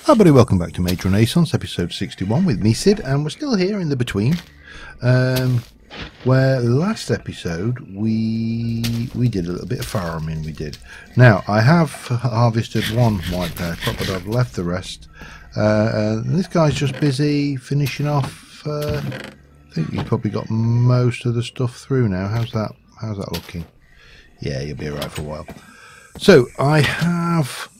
Hi buddy, welcome back to Mage Renaissance, episode 61 with me, Sid, and we're still here in the between, where last episode we did a little bit of farming, we did. Now, I have harvested one white pear crop, but I've left the rest. This guy's just busy finishing off, I think he's probably got most of the stuff through now. How's that looking? Yeah, you'll be alright for a while. So, I have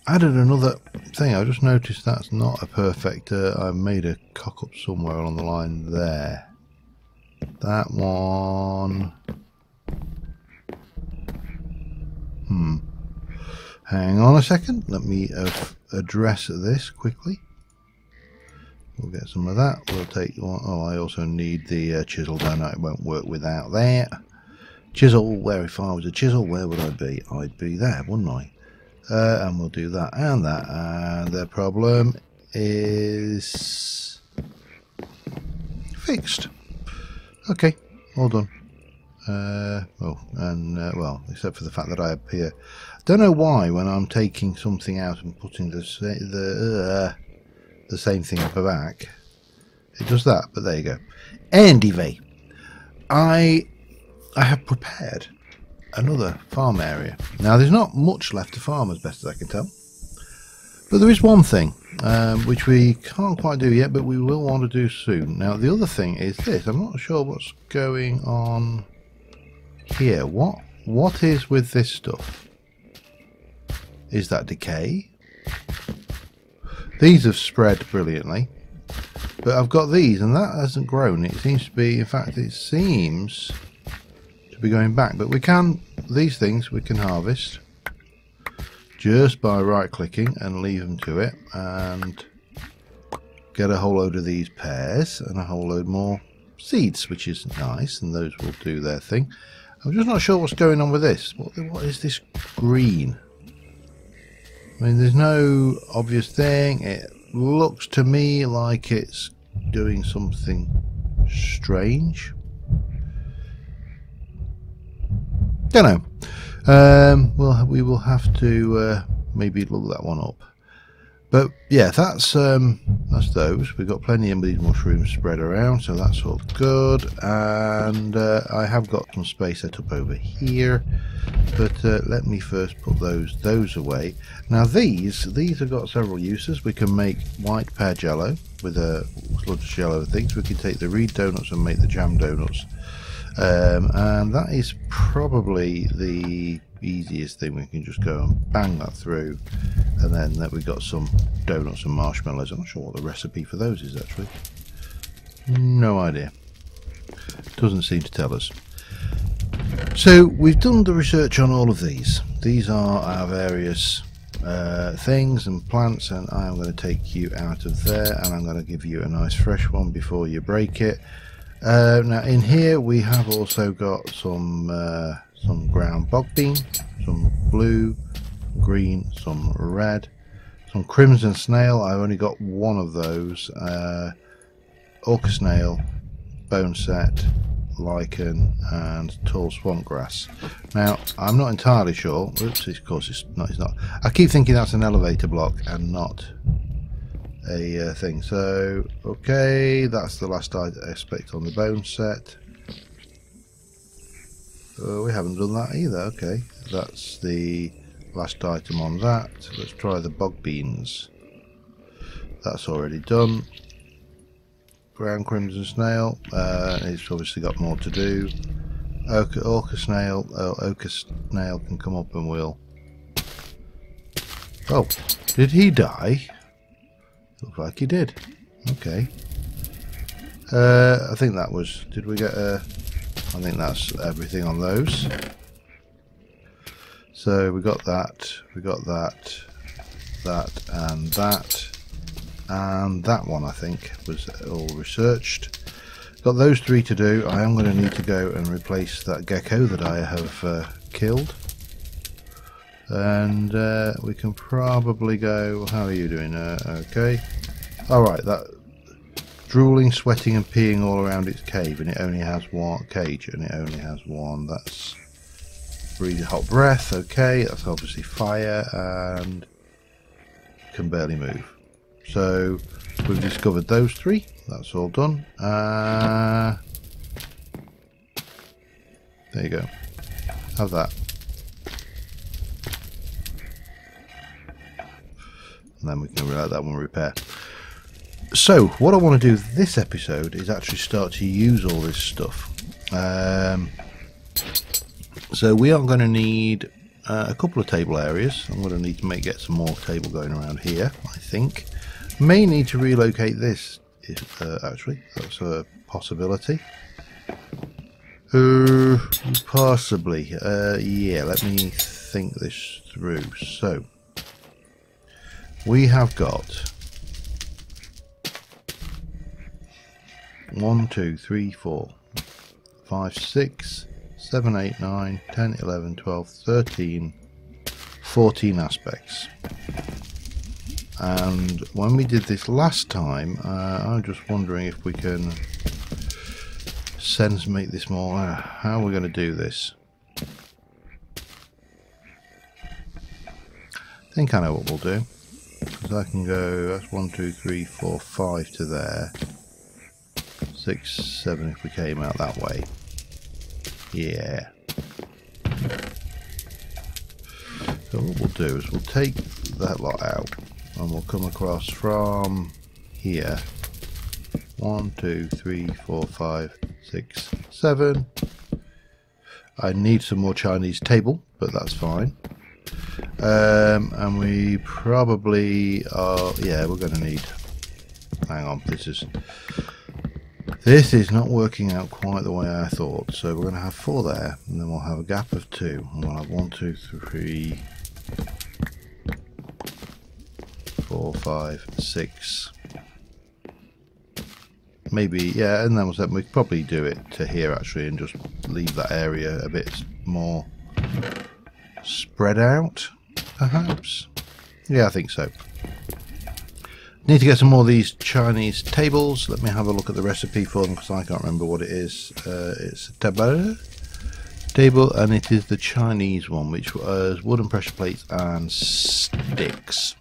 added another thing. I just noticed that's not a perfect, I made a cock up somewhere along the line there. That one, hang on a second, let me address this quickly. We'll get some of that. We'll take one. Oh, I also need the chisel down. It won't work without that. Chisel, where if I was a chisel, where would I be? I'd be there, wouldn't I? And we'll do that and that, and the problem is fixed. Okay, all done. Well, except for the fact that I appear. Don't know why when I'm taking something out and putting the same thing up the back, it does that. But there you go. Anyway, I have prepared another farm area. Now there's not much left to farm as best as I can tell, but there is one thing which we can't quite do yet, but we will want to do soon. Now the other thing is this. I'm not sure what's going on here. What is with this stuff? Is that decay? These have spread brilliantly, but I've got these and that hasn't grown. It seems to be, in fact it seems be going back, but we can, these things we can harvest just by right clicking and leave them to it, and get a whole load of these pears and a whole load more seeds, which is nice, and those will do their thing. I'm just not sure what's going on with this. What is this green? I mean, there's no obvious thing. It looks to me like it's doing something strange. Don't know. Well, we will have to maybe look that one up. But yeah, that's those. We've got plenty of these mushrooms spread around, so that's all good. And I have got some space set up over here, but let me first put those away. Now these have got several uses. We can make white pear jello with a lot of jello things. We can take the reed donuts and make the jam donuts. And that is probably the easiest thing. We can just go and bang that through, and then that we've got some donuts and marshmallows. I'm not sure what the recipe for those is actually. No idea. Doesn't seem to tell us. So we've done the research on all of these. These are our various things and plants, and I am going to take you out of there, and I'm going to give you a nice fresh one before you break it. Now in here we have also got some ground bog bean, some blue, green, some red, some crimson snail. I've only got one of those. Orca snail, bone set, lichen, and tall swamp grass. Now I'm not entirely sure. Oops, of course it's not. I keep thinking that's an elevator block and not a thing. So okay, that's the last aspect on the bone set. We haven't done that either. Okay, that's the last item on that. Let's try the bog beans. That's already done. Ground crimson snail, it's obviously got more to do. Orca snail can come up and we'll... Oh, did he die? Looks like he did. Okay. I think that was... Did we get a... I think that's everything on those. So we got that, and that one I think was all researched. Got those three to do. I am going to need to go and replace that gecko that I have killed. And we can probably go... How are you doing? Okay. Alright, that... Drooling, sweating and peeing all around its cave, and it only has one cage, and it only has one. That's breathing hot breath. Okay, that's obviously fire, and can barely move. So we've discovered those 3. That's all done. There you go. Have that. And then we can let that one repair. So what I want to do this episode is actually start to use all this stuff. So we are going to need a couple of table areas. I'm going to need to get some more table going around here, I think. May need to relocate this, actually. That's a possibility. Possibly. Yeah, let me think this through. So, we have got 1, 2, 3, 4, 5, 6, 7, 8, 9, 10, 11, 12, 13, 14 aspects. And when we did this last time, I'm just wondering if we can make this more. How are we going to do this? I think I know what we'll do. Because I can go, that's 1, 2, 3, 4, 5 to there. 6, 7 if we came out that way. Yeah. So what we'll do is we'll take that lot out and we'll come across from here. 1, 2, 3, 4, 5, 6, 7. I need some more Chinese table, but that's fine. And we probably are, yeah, we're going to need, hang on, this is not working out quite the way I thought. So we're going to have 4 there, and then we'll have a gap of 2, and we'll have 1, 2, 3, 4, 5, 6. Maybe, yeah, and then we could probably do it to here actually and just leave that area a bit more spread out, perhaps. Yeah, I think so. Need to get some more of these Chinese tables. Let me have a look at the recipe for them because I can't remember what it is. It's a table, and it is the Chinese one, which has wooden pressure plates and sticks.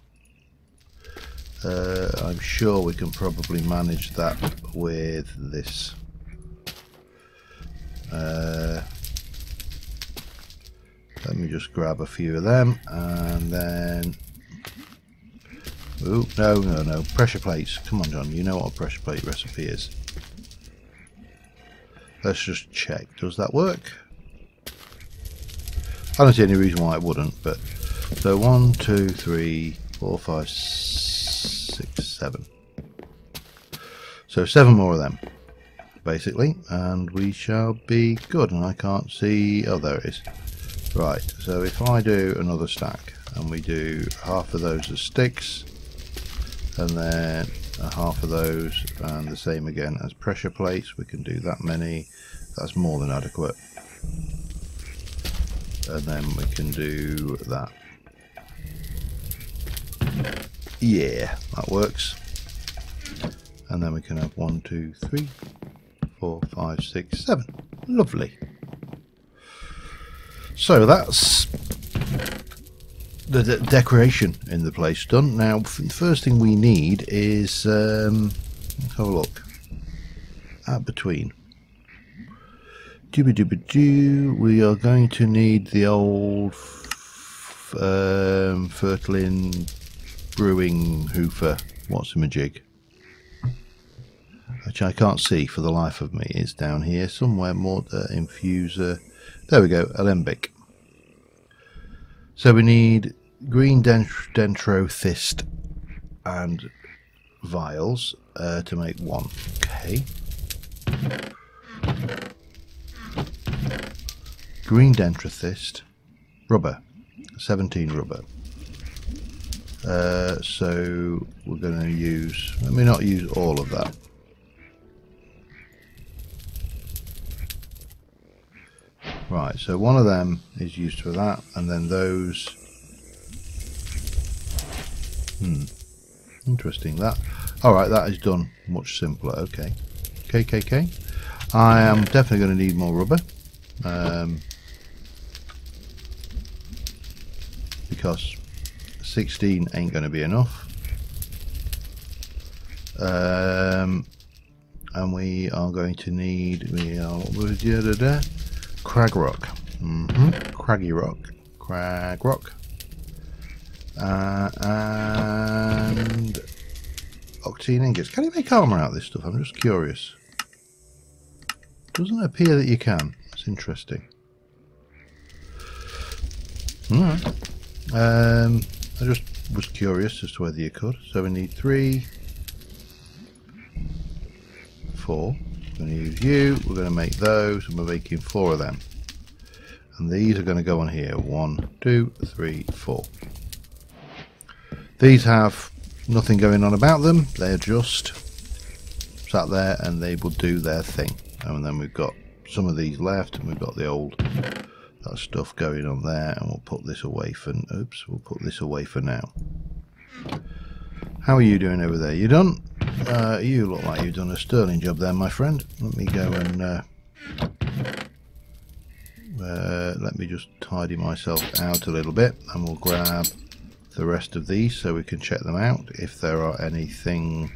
I'm sure we can probably manage that with this. Let me just grab a few of them, and then... Ooh, no, pressure plates. Come on, John, you know what a pressure plate recipe is. Let's just check. Does that work? I don't see any reason why it wouldn't, but... So 1, 2, 3, 4, 5, 6, 7. So 7 more of them, basically, and we shall be good. And I can't see... Oh, there it is. Right, so if I do another stack, and we do half of those as sticks, and then half of those, and the same again as pressure plates, we can do that many. That's more than adequate. And then we can do that. Yeah, that works. And then we can have 1, 2, 3, 4, 5, 6, 7. Lovely. So that's the decoration in the place done. Now, the first thing we need is let's have a look at between. We are going to need the old Fertilin brewing hoofer. What's a jig? Which I can't see for the life of me. It's down here somewhere. Mortar infuser. There we go. Alembic. So we need green dendrothist and vials to make 1. Okay. Green dendrothist, rubber, 17 rubber. So we're going to use, let me not use all of that. Right, so one of them is used for that, and then those. Interesting that. Alright, that is done much simpler. Okay. KKK. I am definitely going to need more rubber. Because 16 ain't going to be enough. And we are going to need crag rock. Craggy rock. Crag rock. And octane ingots. Can you make armor out of this stuff? I'm just curious. Doesn't appear that you can. It's interesting. Alright. I just was curious as to whether you could. So we need 3, 4. We're going to use you. We're going to make those, and we're making 4 of them. And these are going to go on here. 1, 2, 3, 4. These have nothing going on about them. They're just sat there, and they will do their thing. And then we've got some of these left, and we've got the old that stuff going on there, and we'll put this away for we'll put this away for now. How are you doing over there? You done? You look like you've done a sterling job there, my friend. Let me go and let me just tidy myself out a little bit, and we'll grab the rest of these so we can check them out if there are anything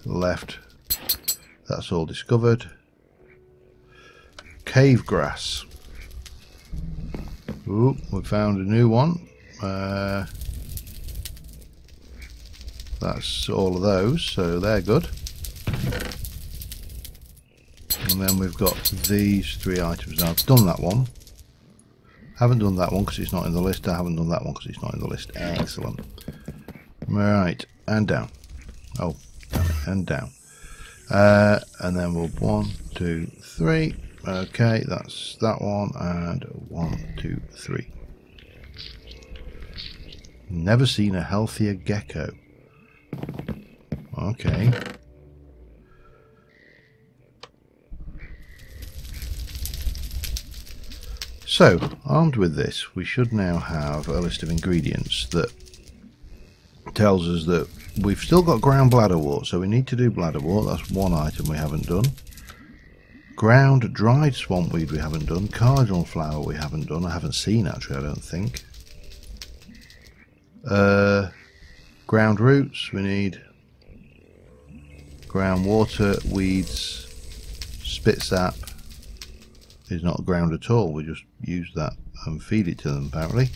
left. That's all discovered. Cave grass. Ooh, we found a new one. That's all of those, so they're good. And then we've got these 3 items. Now, I've done that one. Haven't done that one because it's not in the list. I haven't done that one because it's not in the list. Excellent. Right, and down. Oh, damn it, and down. And then we'll 1, 2, 3. Okay, that's that one, and 1, 2, 3. Never seen a healthier gecko. Okay. So, armed with this, we should now have a list of ingredients that tells us that we've still got ground bladderwort, so we need to do bladderwort. That's one item we haven't done. Ground dried swampweed we haven't done. Cardinal flower we haven't done. I haven't seen actually, I don't think. Ground roots we need. Ground water, weeds, spit sap is not ground at all. We just use that and feed it to them apparently.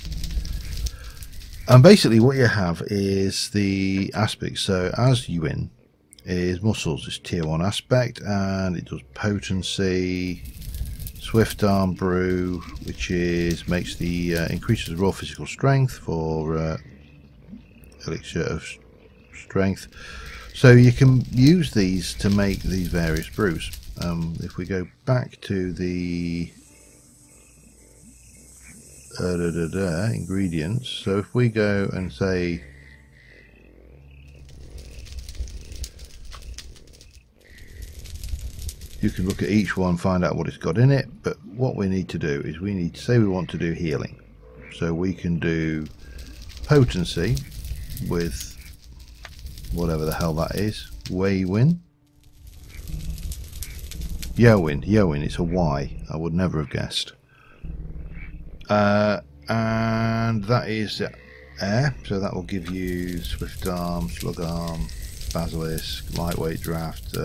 And basically what you have is the aspects. So as you win is muscles, it's tier 1 aspect, and it does potency, swift arm brew, which is makes the increases raw physical strength for elixir of strength. So you can use these to make these various brews. If we go back to the ingredients, so if we go and say you can look at each one, find out what it's got in it, but what we need to do is we need to say we want to do healing. So we can do potency with whatever the hell that is. Yowin, it's a Y. I would never have guessed. And that is air, so that will give you swift arm, slug arm, basilisk, lightweight draft,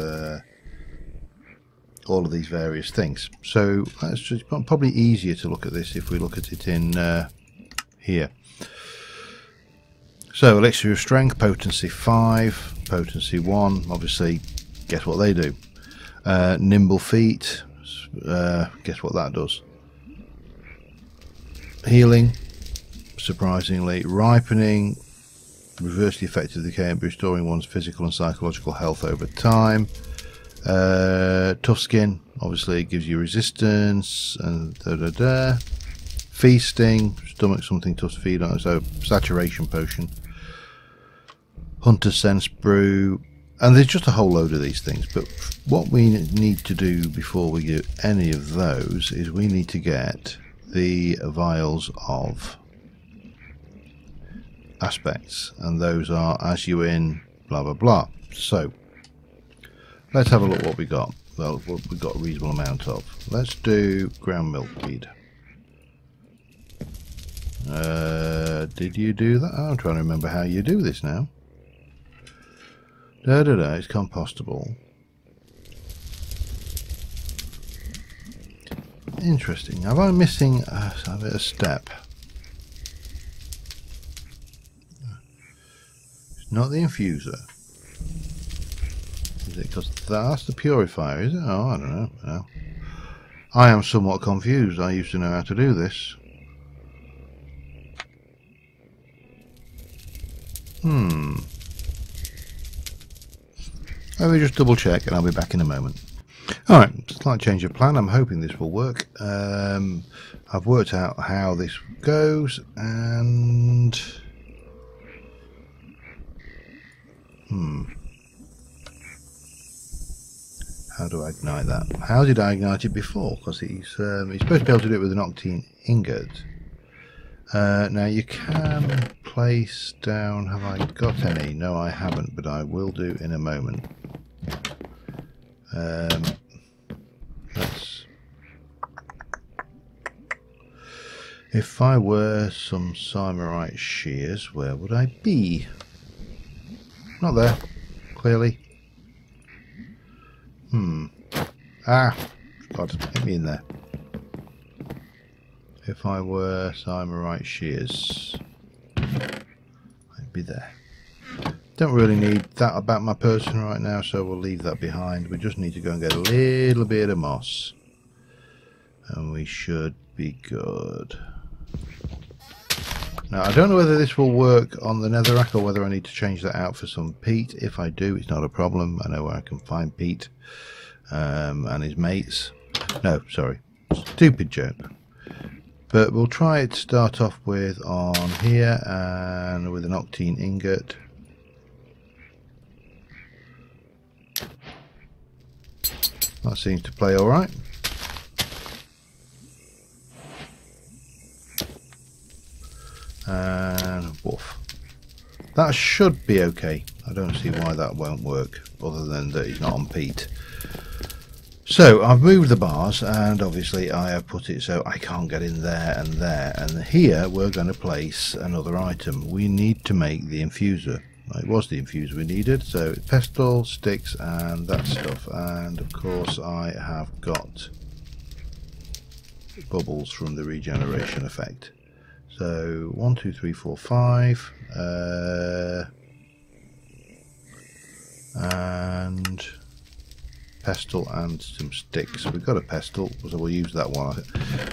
all of these various things. So that's just probably easier to look at this if we look at it in here. So elixir of strength, potency 5, potency 1. Obviously, guess what they do? Nimble feet. Guess what that does? Healing. Surprisingly, ripening. Reverse the effect of decay and restoring one's physical and psychological health over time. Tough skin, obviously it gives you resistance, and feasting, stomach something tough to feed on, so saturation potion. Hunter sense brew, and there's just a whole load of these things, but what we need to do before we do any of those is we need to get the vials of aspects, and those are as you in blah blah blah. So let's have a look what we got. Well, what we got a reasonable amount of. Let's do ground milkweed. Did you do that? I'm trying to remember how you do this now. It's compostable. Interesting. Am I missing a step? It's not the infuser. Is it because that's the purifier, is it? Oh, I don't know. No. I am somewhat confused. I used to know how to do this. Let me just double check and I'll be back in a moment. Alright, slight change of plan. I'm hoping this will work. I've worked out how this goes and... How do I ignite that? How did I ignite it before? Because he's supposed to be able to do it with an octane ingot. Now you can place down... Have I got any? No, I haven't, but I will do in a moment. If I were some Symarite shears, where would I be? Not there, clearly. Ah, God, hit me in there. If I were Symarite shears, I'd be there. Don't really need that about my person right now, so we'll leave that behind. We just need to go and get a little bit of moss. And we should be good. Now, I don't know whether this will work on the netherrack or whether I need to change that out for some peat. If I do, it's not a problem. I know where I can find Pete and his mates. No, sorry. Stupid joke. But we'll try it to start off with on here and with an octane ingot. That seems to play alright. And woof. That should be okay. I don't see why that won't work, other than that he's not on peat. So I've moved the bars, and obviously I have put it so I can't get in there and there. And here we're going to place another item. We need to make the infuser. It was the infuser we needed, so pestle, sticks, and that stuff. And of course I have got bubbles from the regeneration effect. So 1, 2, 3, 4, 5, and pestle and some sticks. We've got a pestle, so we'll use that one.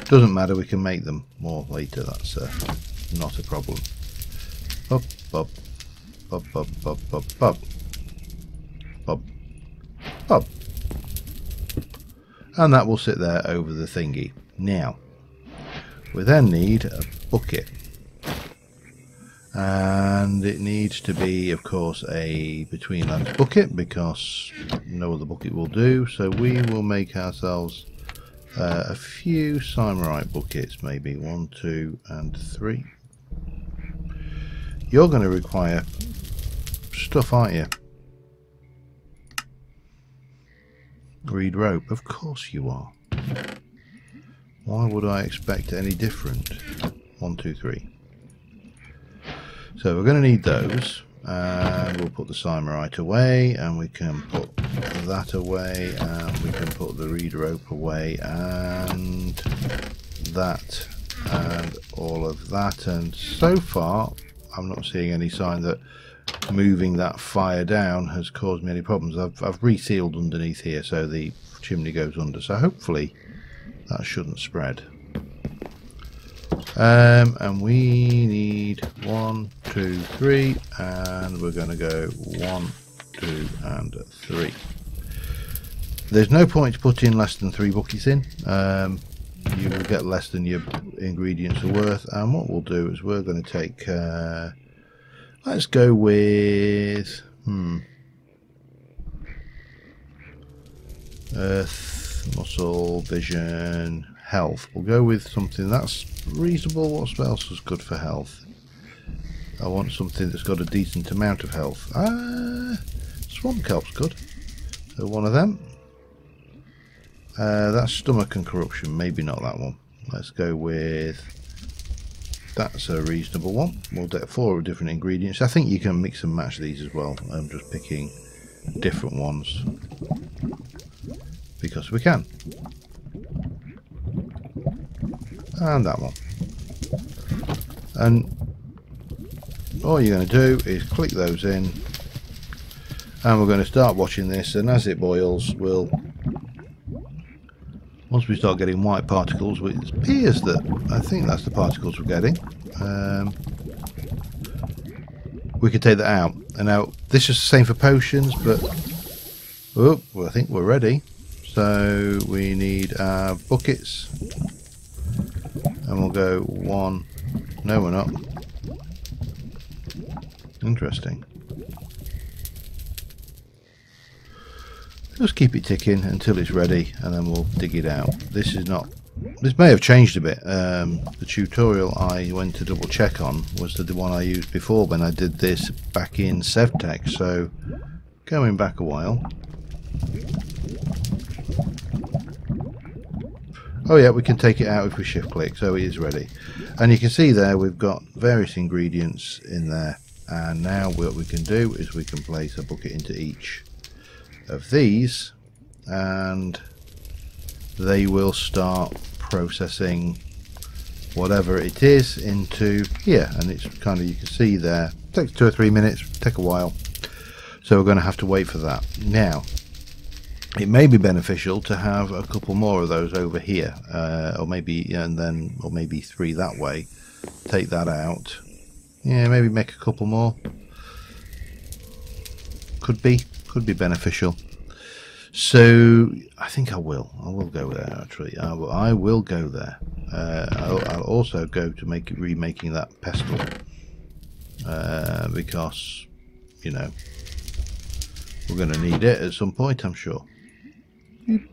Doesn't matter, we can make them more later. That's not a problem. Up, up, up, up, up, up, up, up, up, and that will sit there over the thingy. Now we then need a bucket, and it needs to be, of course, a between lands bucket, because no other bucket will do. So we will make ourselves a few Symarite buckets, maybe 1, 2 and 3. You're going to require stuff, aren't you? Reed rope, of course you are. Why would I expect any different? 1, 2, 3. So we're going to need those, and we'll put the Symarite away, and we can put that away, and we can put the reed rope away, and that, and all of that. And so far I'm not seeing any sign that moving that fire down has caused me any problems. I've resealed underneath here so the chimney goes under, so hopefully that shouldn't spread. And we need 1, 2, 3, and we're going to go 1, 2 and 3. There's no point to put in less than 3 buckets in. You will get less than your ingredients are worth. And what we'll do is we're going to take let's go with earth, muscle, vision, health. We'll go with something that's reasonable. What else is good for health? I want something that's got a decent amount of health. Swamp kelp's good. So one of them. That's stomach and corruption. Maybe not that one. Let's go with... That's a reasonable one. We'll get 4 different ingredients. I think you can mix and match these as well. I'm just picking different ones because we can. And that one. And all you're going to do is click those in, and we're going to start watching this, and as it boils, once we start getting white particles, which appears that I think that's the particles we're getting, we could take that out. And now this is the same for potions, but oh, well, I think we're ready. So we need our buckets, and we'll go one. No, we're not. Interesting. Just keep it ticking until it's ready, and then we'll dig it out. This may have changed a bit. The tutorial I went to double check on was the one I used before when I did this back in Sevtech, so going back a while. Oh yeah, we can take it out if we shift click, so it is ready. And you can see there we've got various ingredients in there, and now what we can do is we can place a bucket into each of these, and they will start processing whatever it is into here. And it's kind of, you can see there, it takes 2 or 3 minutes, take a while, so we're going to have to wait for that. Now it may be beneficial to have a couple more of those over here, or maybe, and then, or maybe 3 that way. Take that out. Yeah, maybe make a couple more. Could be beneficial. So I think I will go there. Actually, I will go there. I'll also go to remaking that pestle, because you know we're going to need it at some point, I'm sure. Boop.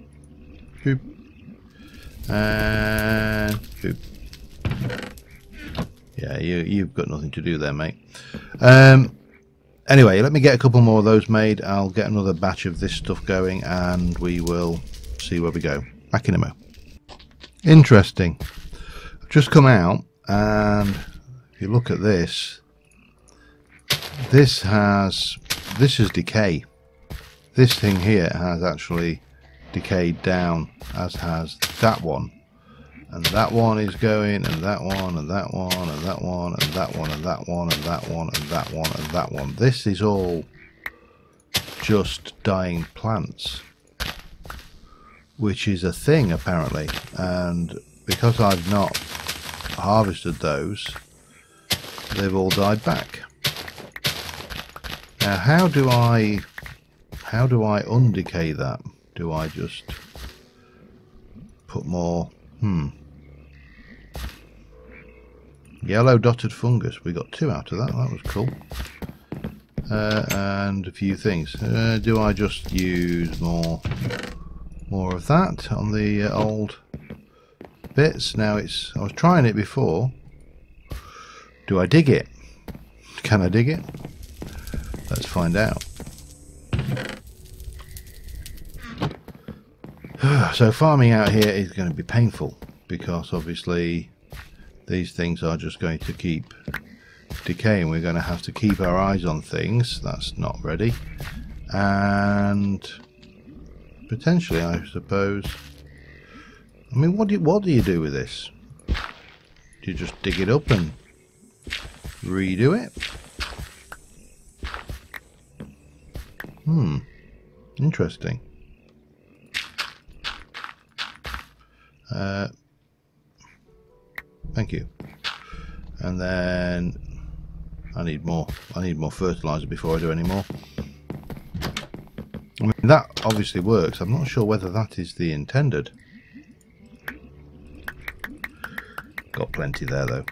Boop. And boop. Yeah, you've got nothing to do there, mate. Anyway, let me get a couple more of those made. I'll get another batch of this stuff going, and we will see where we go. Back in a mo. Interesting. I've just come out, and if you look at this, this is decay. This thing here has actually decayed down, as has that one. And that one is going, and that one, and that one, and that one, and that one, and that one, and that one, and that one, and that one. This is all just dying plants, which is a thing apparently. And because I've not harvested those, they've all died back. Now, how do I undecay that? Do I just put more? Yellow dotted fungus. We got 2 out of that. That was cool. And a few things. Do I just use more of that on the old bits? Now I was trying it before. Do I dig it? Can I dig it? Let's find out. So farming out here is going to be painful, because obviously these things are just going to keep decaying. We're going to have to keep our eyes on things. That's not ready. And potentially, I suppose, I mean, what do you do with this? Do you just dig it up and redo it? Interesting. Thank you. And then I need more fertilizer before I do any more. I mean, that obviously works. I'm not sure whether that is the intended. Got plenty there though.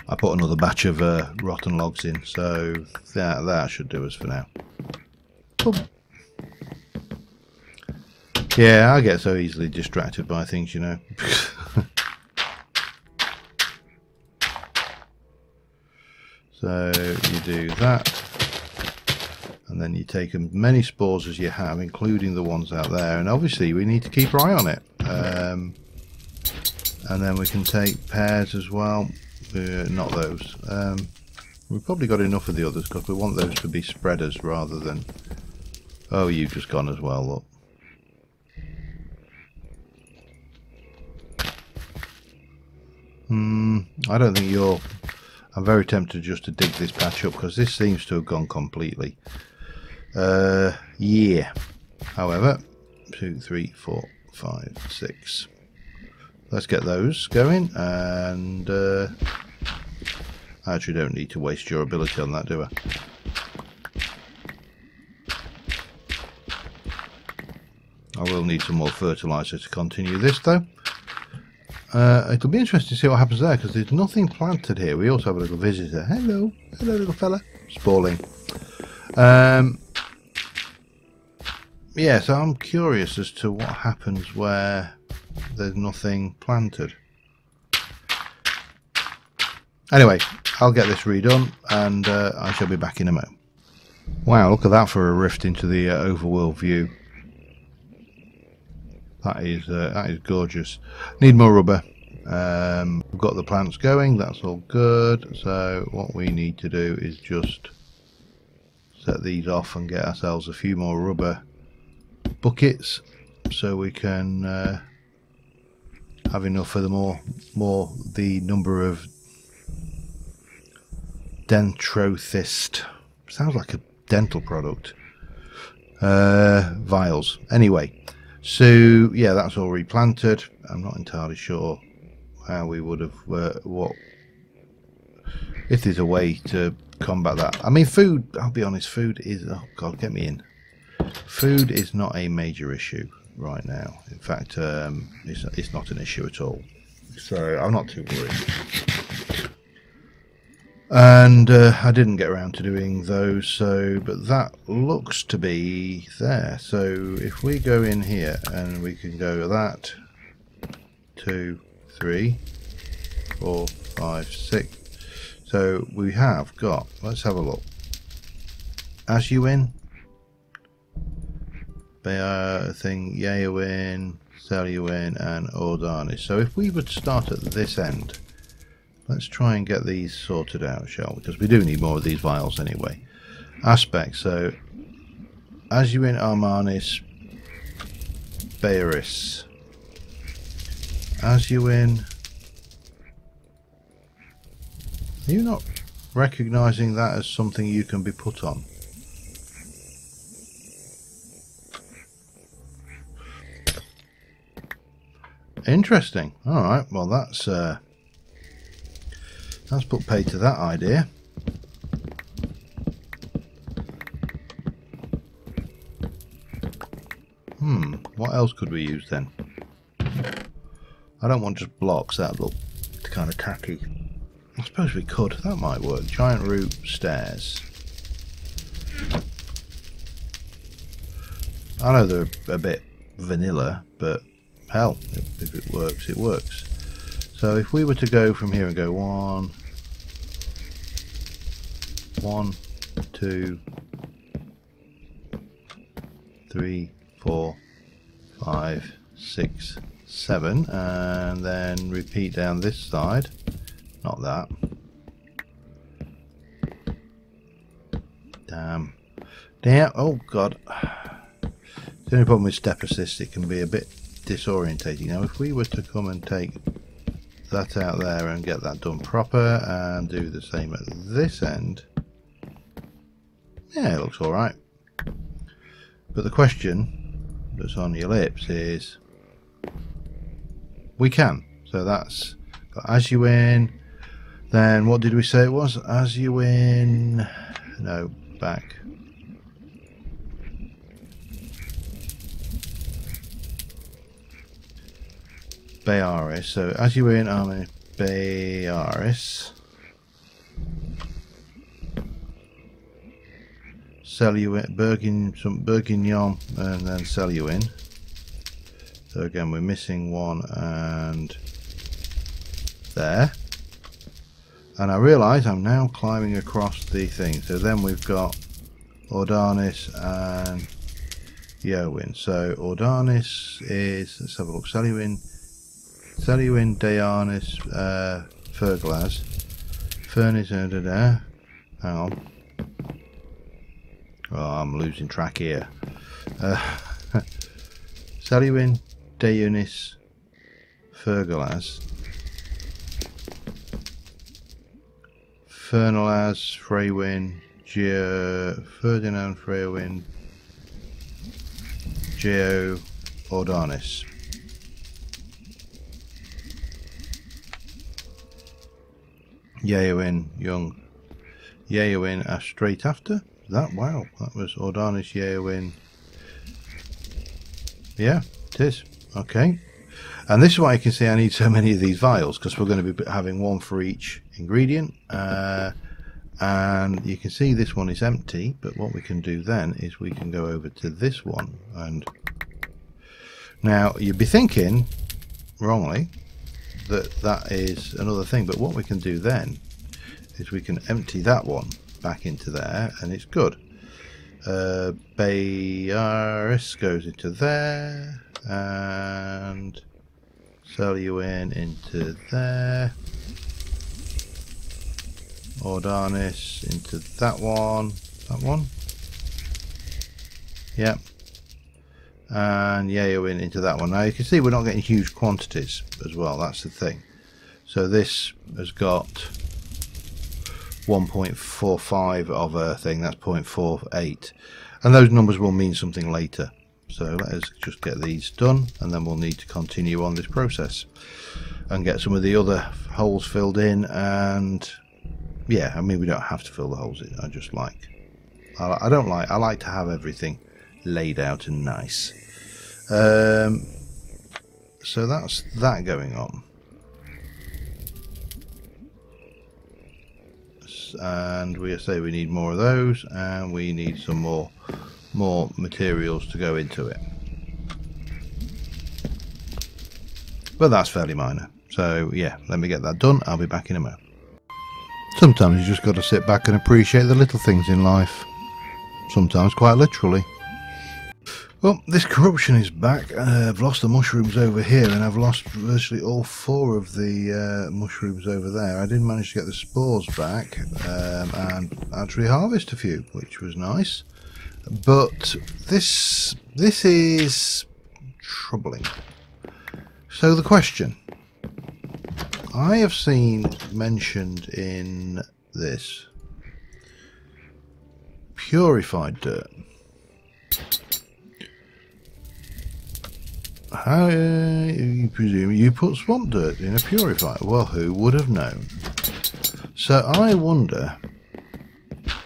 I put another batch of rotten logs in, so that should do us for now. Boom. Yeah, I get so easily distracted by things, you know. So you do that, and then you take as many spores as you have, including the ones out there, and obviously we need to keep our eye on it. And then we can take pears as well. Not those. We've probably got enough of the others because we want those to be spreaders rather than... Oh, you've just gone as well, look. I don't think you're... I'm very tempted just to dig this patch up because this seems to have gone completely. Yeah. However, 2, 3, 4, 5, 6. Let's get those going, and I actually don't need to waste your ability on that, do I? I will need some more fertilizer to continue this, though. It'll be interesting to see what happens there, because there's nothing planted here. We also have a little visitor. Hello, hello, little fella. Spalling. Yeah, so I'm curious as to what happens where there's nothing planted. Anyway, I'll get this redone, and I shall be back in a moment. Wow, look at that for a rift into the overworld view. That is gorgeous. Need more rubber. We've got the plants going, that's all good. So what we need to do is just set these off and get ourselves a few more rubber buckets so we can have enough for the number of Dentrothist, sounds like a dental product, vials. Anyway, so yeah, that's all replanted. I'm not entirely sure how we would have what if there's a way to combat that. I mean, food, I'll be honest, food is, oh god, get me in. Food is not a major issue right now. In fact, it's not an issue at all. So I'm not too worried. And I didn't get around to doing those, so but that looks to be there. So if we go in here and we can go that 2, 3, 4, 5, 6. So we have got, let's have a look. As you in thing, Yeowin, Celuin and Ordanis. So if we would start at this end, let's try and get these sorted out, shall we? Because we do need more of these vials anyway. Aspects, so Azuin, Armanis, Baeris. Azuin. Are you not recognising that as something you can be put on? Interesting. Alright, well that's put paid to that idea. What else could we use then? I don't want just blocks, that look kind of tacky. I suppose we could, that might work. Giant root stairs. I know they're a bit vanilla, but hell, if it works, it works. So if we were to go from here and go 1, 2, 3, 4, 5, 6, 7, and then repeat down this side. Not that. Damn. Oh god. The only problem with step assist, it can be a bit disorientating. Now if we were to come and take that out there and get that done proper and do the same at this end, yeah, it looks alright. But the question that's on your lips is, we can. So that's got as you in, then what did we say it was? As you in, no, back. Baeris, so as you in, army Baeris. Celuin, Bergignon, and then Celuin. So again, we're missing one and there. And I realise I'm now climbing across the thing. So then we've got Ordanis and Yeowin. So Ordanis is, let's have a look, Celuin, Daearnis, Ferglaz, Furnace, Hang on. Oh, I'm losing track here. Saluin, Deunis, Fergalaz, Fernalaz, Freywin, Ferdinand, Freywin, Geo, Ordanis. Yeoin, Young. Yeoin are straight after. That, wow, that was Ordanis, Yeoin. Yeah, it is. Okay. And this is why you can see I need so many of these vials, because we're going to be having one for each ingredient. And you can see this one is empty, but what we can do then is we can go over to this one. And now you'd be thinking, wrongly, that that is another thing, but what we can do then is we can empty that one back into there, and it's good. Bayaris goes into there, and Saluin into there, Ordanis into that one, yep, and Yeoin into that one. Now you can see we're not getting huge quantities as well, that's the thing. So this has got 1.45 of a thing, that's 0.48, and those numbers will mean something later. So let us just get these done, and then we'll need to continue on this process and get some of the other holes filled in. And yeah, I mean, we don't have to fill the holes in. I like to have everything laid out and nice. So that's that going on. And we say we need more of those, and we need some more materials to go into it, but that's fairly minor. So yeah, let me get that done. I'll be back in a moment. Sometimes you just got to sit back and appreciate the little things in life, sometimes quite literally. Well, this corruption is back. I've lost the mushrooms over here, and I've lost virtually all 4 of the mushrooms over there. I did manage to get the spores back and actually harvest a few, which was nice. But this is troubling. So the question I have seen mentioned in this: purified dirt. How you presume you put swamp dirt in a purifier? Well, who would have known? So I wonder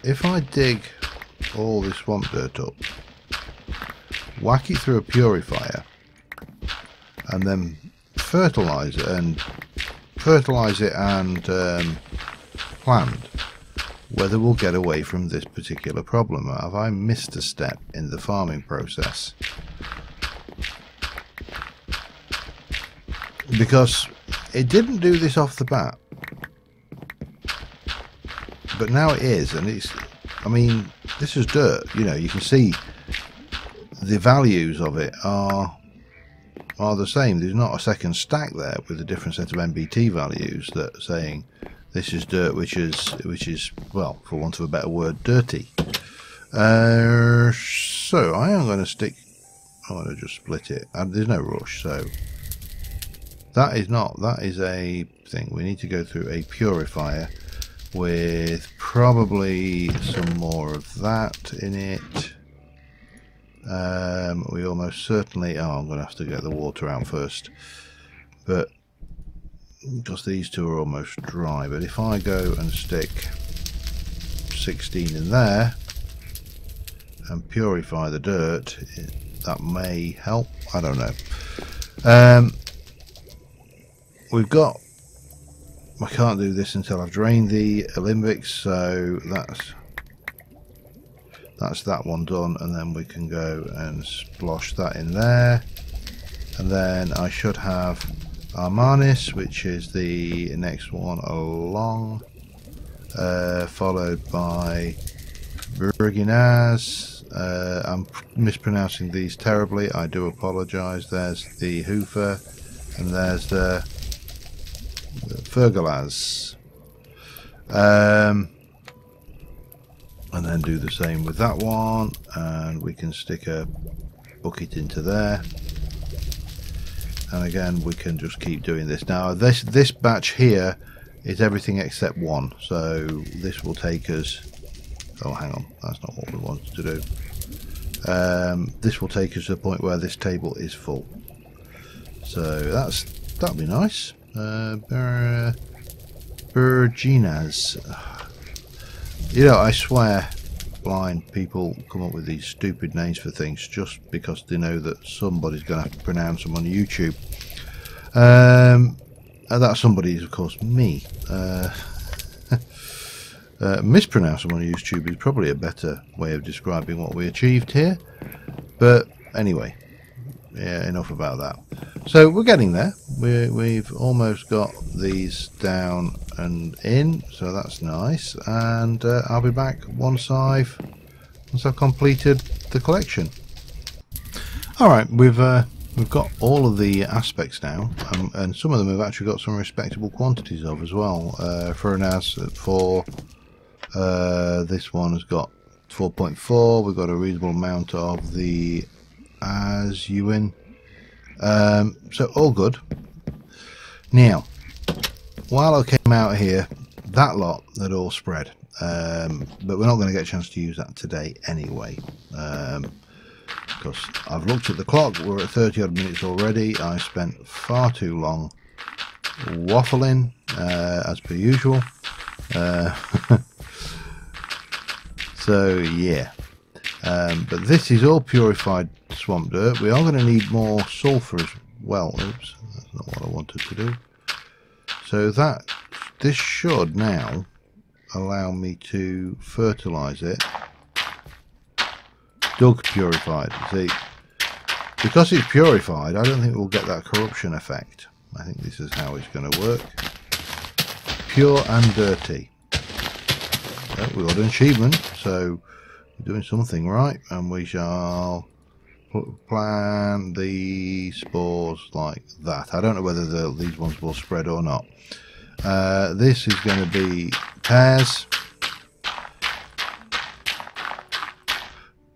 if I dig all this swamp dirt up, whack it through a purifier, and then fertilize it and plant, whether we'll get away from this particular problem. Have I missed a step in the farming process? Because it didn't do this off the bat, but now it is, and it's, I mean, this is dirt, you know, you can see the values of it are the same. There's not a second stack there with a different set of MBT values that are saying this is dirt, which is, well, for want of a better word, dirty. So I am going to I'm going to just split it, and there's no rush, so that is a thing. We need to go through a purifier with probably some more of that in it. We almost certainly, I'm going to have to get the water out first, but because these two are almost dry. But if I go and stick 16 in there and purify the dirt, that may help. I don't know. We've got, I can't do this until I've drained the alembics, so that's that one done, and then we can go and splosh that in there, and then I should have Armanis, which is the next one along, followed by Burginaz. I'm mispronouncing these terribly, I do apologise. There's the Hoofer, and there's the Fergalaz. And then do the same with that one, and we can stick a bucket into there. And again, we can just keep doing this. Now, this batch here is everything except one, so this will take us. Oh, hang on, that's not what we wanted to do. This will take us to the point where this table is full. So that'll be nice. Berginas. You know, I swear, blind people come up with these stupid names for things just because they know that somebody's going to have to pronounce them on YouTube. And that somebody is, of course, me. Mispronounce them on YouTube is probably a better way of describing what we achieved here. But anyway, yeah, enough about that. So we're getting there. We've almost got these down and in, so that's nice. And I'll be back once I've completed the collection. All right, we've got all of the aspects now, and some of them have actually got some respectable quantities of as well. For this one has got 4.4. We've got a reasonable amount of the Azuin. So all good. Now, while I came out here, that lot had all spread, but we're not going to get a chance to use that today anyway, because I've looked at the clock. We're at 30 odd minutes already. I spent far too long waffling, as per usual. So yeah, but this is all purified swamp dirt. We are going to need more sulfur as well. Oops, that's not what I wanted to do. So this should now allow me to fertilise it. Dug purified. See, because it's purified, I don't think we'll get that corruption effect. I think this is how it's going to work. Pure and dirty. Oh, we got an achievement, so we're doing something right, and we shall plant the spores like that. I don't know whether these ones will spread or not. This is going to be pears,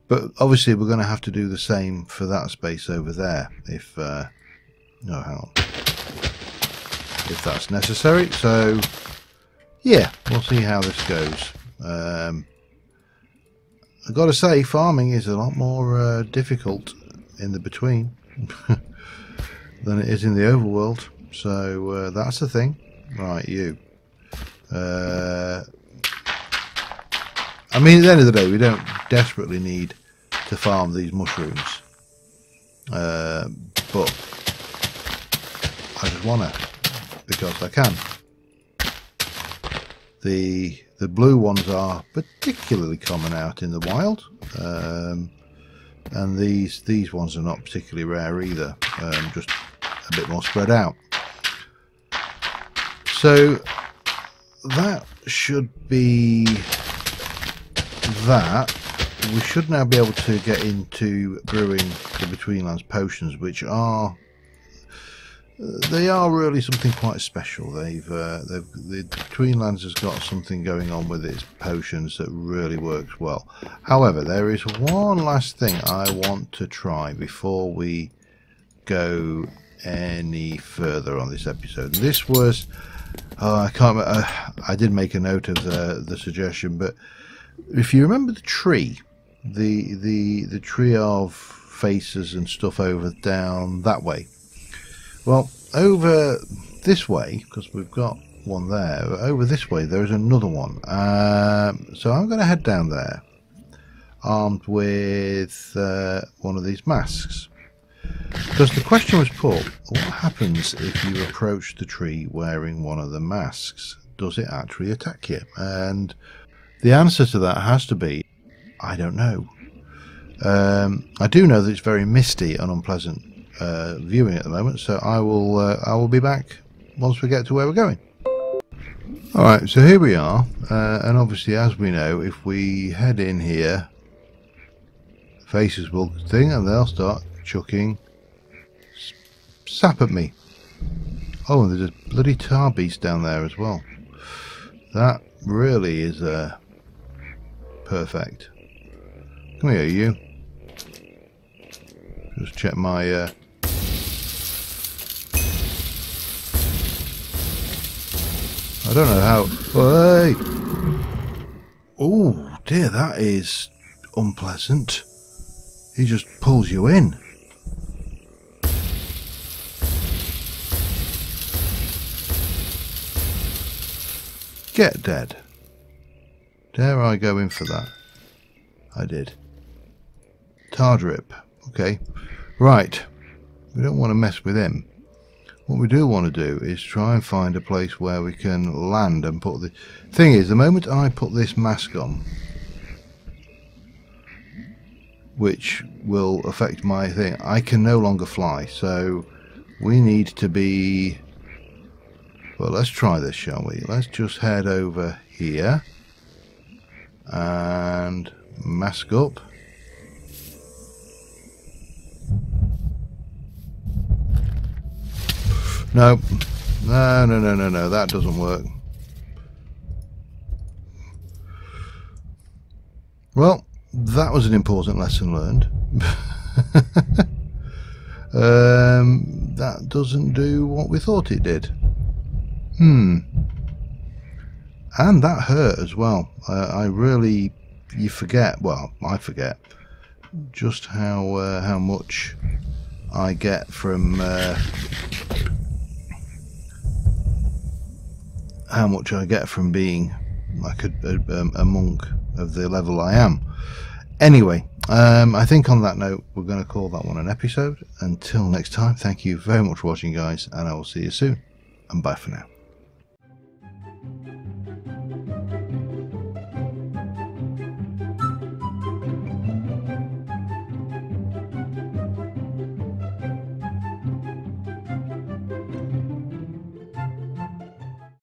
but obviously we're going to have to do the same for that space over there if no, hang on, if that's necessary. So yeah, we'll see how this goes. I've got to say, farming is a lot more difficult in the between than it is in the overworld, so that's the thing. Right, you. I mean, at the end of the day, we don't desperately need to farm these mushrooms, but I just wanna, because I can. The blue ones are particularly common out in the wild, and these ones are not particularly rare either, just a bit more spread out. So that should be that. We should now be able to get into brewing the Betweenlands potions, which are really something quite special. The Betweenlands has got something going on with its potions that really works well. However, there is one last thing I want to try before we go any further on this episode. This was, I can't remember, I did make a note of the suggestion, but if you remember the tree, the tree of faces and stuff over down that way. Well, over this way, because we've got one there, over this way there is another one. So I'm going to head down there, armed with one of these masks. Because the question was put, what happens if you approach the tree wearing one of the masks? Does it actually attack you? And the answer to that has to be, I don't know. I do know that it's very misty and unpleasant viewing at the moment, so I will be back once we get to where we're going. Alright, so here we are, and obviously, as we know, if we head in here, faces will sting and they'll start chucking sap at me. Oh, and there's a bloody tar beast down there as well. That really is Perfect. Come here, you. Just check my... I don't know how... Hey! Oh, dear, that is unpleasant. He just pulls you in. Get dead. Dare I go in for that? I did. Tar drip. Okay. Right. We don't want to mess with him. What we do want to do is try and find a place where we can land and put the... Thing is, the moment I put this mask on, which will affect my thing, I can no longer fly. So we need to be... Well, let's try this, shall we? Let's just head over here and mask up. No, no, that doesn't work. Well, that was an important lesson learned. That doesn't do what we thought it did. And that hurt as well. I really, you forget, well, I forget just how much I get from being like a monk of the level I am. Anyway, I think on that note, we're going to call that one an episode. Until next time, thank you very much for watching, guys, and I will see you soon. And bye for now.